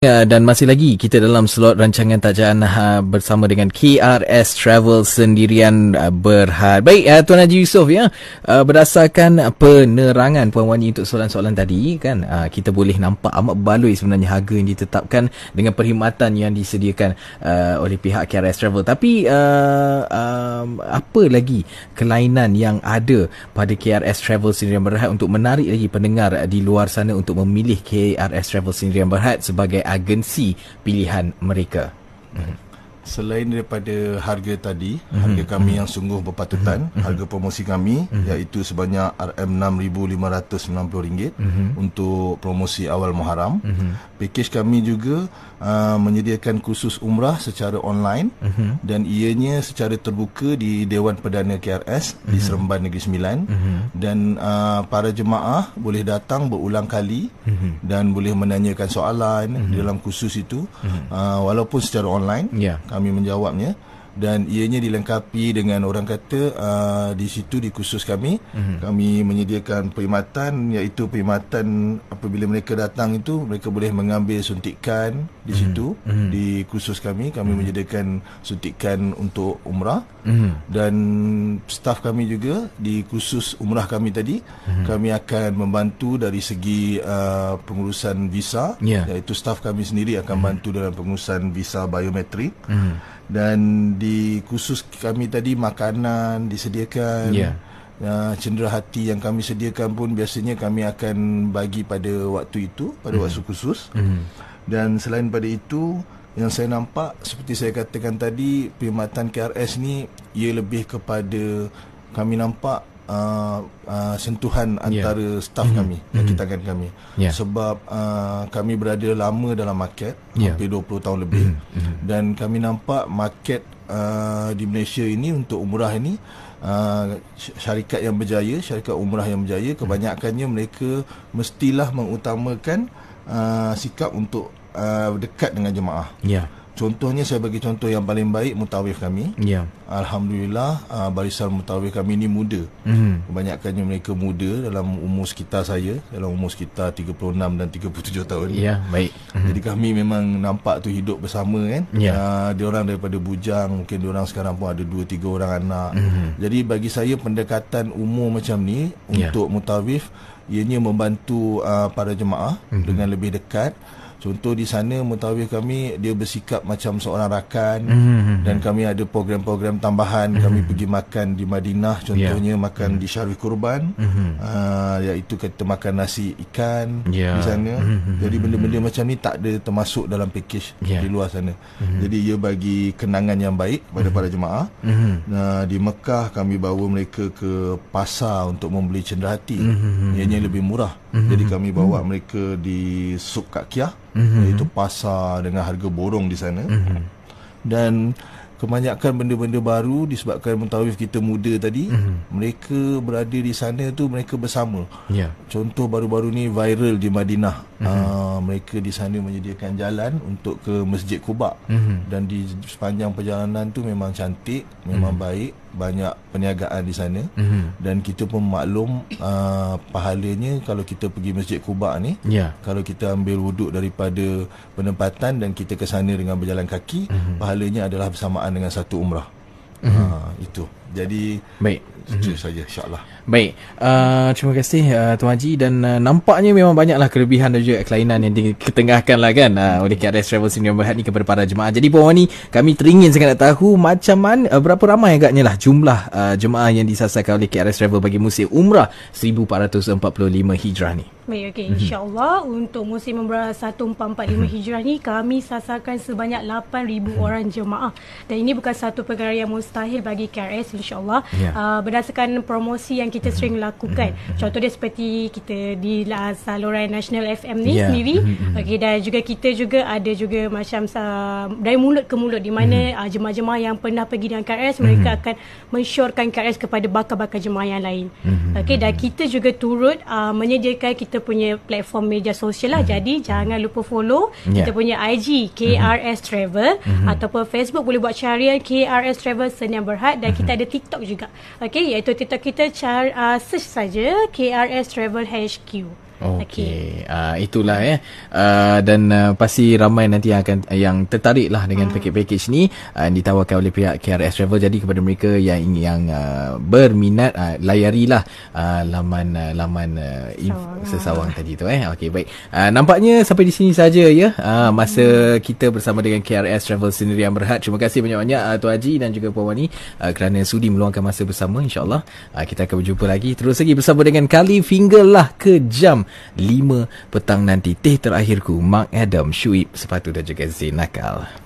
Ya, dan masih lagi kita dalam slot rancangan tajaan bersama dengan KRS Travel Sendirian Berhad. Baik, Tuan Haji Yusof, ya, berdasarkan penerangan Puan Wani untuk soalan-soalan tadi kan, kita boleh nampak amat berbaloi sebenarnya harga yang ditetapkan dengan perkhidmatan yang disediakan oleh pihak KRS Travel. Tapi apa lagi kelainan yang ada pada KRS Travel Sendirian Berhad untuk menarik lagi pendengar di luar sana untuk memilih KRS Travel Sendirian Berhad sebagai agensi pilihan mereka? Selain daripada harga tadi, harga kami yang sungguh berpatutan, harga promosi kami iaitu sebanyak RM6,590 untuk promosi awal Muharram. Pakej kami juga menyediakan kursus umrah secara online dan ianya secara terbuka di Dewan Perdana KRS di Seremban Negeri Sembilan, dan para jemaah boleh datang berulang kali dan boleh menanyakan soalan di dalam kursus itu, walaupun secara online. Kami menjawabnya, dan ianya dilengkapi dengan orang kata di situ di kursus kami kami menyediakan perkhidmatan, iaitu perkhidmatan apabila mereka datang itu mereka boleh mengambil suntikan di situ. Di kursus kami menyediakan suntikan untuk umrah, dan staf kami juga di kursus umrah kami tadi kami akan membantu dari segi pengurusan visa, iaitu staf kami sendiri akan bantu dalam pengurusan visa biometrik. Dan di kursus kami tadi makanan disediakan, cenderahati yang kami sediakan pun biasanya kami akan bagi pada waktu itu, pada waktu kursus. Dan selain pada itu, yang saya nampak seperti saya katakan tadi, perkhidmatan KRS ni ia lebih kepada kami nampak sentuhan antara staf kami, kaki tangan kami. Sebab kami berada lama dalam market, hampir 20 tahun lebih, dan kami nampak market di Malaysia ini untuk umrah ini, syarikat yang berjaya, syarikat umrah yang berjaya, kebanyakannya mereka mestilah mengutamakan sikap untuk dekat dengan jemaah. Contohnya, saya bagi contoh yang paling baik, mutawif kami. Alhamdulillah, barisan mutawif kami ni muda. Kebanyakannya mereka muda, dalam umur sekitar saya, dalam umur sekitar 36 dan 37 tahun. Baik. Jadi kami memang nampak tu hidup bersama kan. Diorang daripada bujang, mungkin diorang sekarang pun ada 2-3 orang anak. Jadi bagi saya pendekatan umur macam ni untuk mutawif, ianya membantu para jemaah dengan lebih dekat. Contoh di sana mutawif kami dia bersikap macam seorang rakan, dan kami ada program-program tambahan. Kami pergi makan di Madinah, contohnya makan di Syarif Kurban, iaitu kita makan nasi ikan di sana. Jadi benda-benda macam ni tak ada termasuk dalam pakej di luar sana. Jadi ia bagi kenangan yang baik kepada para jemaah. Di Mekah kami bawa mereka ke pasar untuk membeli cenderahati, ianya lebih murah. Jadi kami bawa mereka di Suk Kak Kiah, iaitu pasar dengan harga borong di sana. Dan kebanyakan benda-benda baru disebabkan mutawif kita muda tadi, mereka berada di sana tu mereka bersama. Contoh baru-baru ni viral di Madinah, mereka di sana menyediakan jalan untuk ke Masjid Quba, dan di sepanjang perjalanan tu memang cantik, memang baik, banyak perniagaan di sana. Dan kita pun maklum pahalanya kalau kita pergi Masjid Quba ni, kalau kita ambil wuduk daripada penempatan dan kita ke sana dengan berjalan kaki, pahalanya adalah bersamaan dengan satu umrah. Itu. Jadi baik, itu saja insya-Allah. Baik, terima kasih Tuan Haji, dan nampaknya memang banyaklah kelebihan dan juga kelainan yang diketengahkan lah kan oleh KRS Travel Sendirian Berhad ni kepada para jemaah. Jadi Puan Wani, kami teringin sangat nak tahu macam mana, berapa ramai agaknya lah jumlah jemaah yang disasarkan oleh KRS Travel bagi musim umrah 1445 Hijrah ni. Baik, okey, insya-Allah untuk musim umrah 1445 Hijrah ni kami sasarkan sebanyak 8,000 orang jemaah, dan ini bukan satu perkara yang mustahil bagi KRS insya-Allah. Berdasarkan promosi yang kita sering lakukan, contoh dia seperti kita di saluran National FM ni sendiri, okey, dan juga kita juga ada juga macam dari mulut ke mulut, di mana jemaah-jemaah yang pernah pergi dengan KRS mereka akan mensyorkan KRS kepada bakal-bakal jemaah yang lain. Okey, dan kita juga turut menyediakan kita punya platform media sosial lah. Jadi jangan lupa follow kita punya IG KRS Travel, ataupun Facebook boleh buat carian KRS Travel Sendirian Berhad, dan kita ada TikTok juga. Okey, iaitu TikTok kita search saja KRS Travel HQ. Okey. Itulah dan pasti ramai nanti yang tertarik lah dengan package ni ditawarkan oleh pihak KRS Travel. Jadi kepada mereka yang berminat, layarilah laman Sesawang tadi tu. Okey, baik. Nampaknya sampai di sini saja ya. Masa kita bersama dengan KRS Travel Sendirian Berhad. Terima kasih banyak-banyak Tuan Haji dan juga Puan Wani kerana sudi meluangkan masa bersama. InsyaAllah kita akan berjumpa lagi. Terus lagi bersama dengan Kali Finger lah ke jam 5 petang nanti. Teh terakhirku Mark Adam, Syuib Sepatu dan juga Zain Nakal.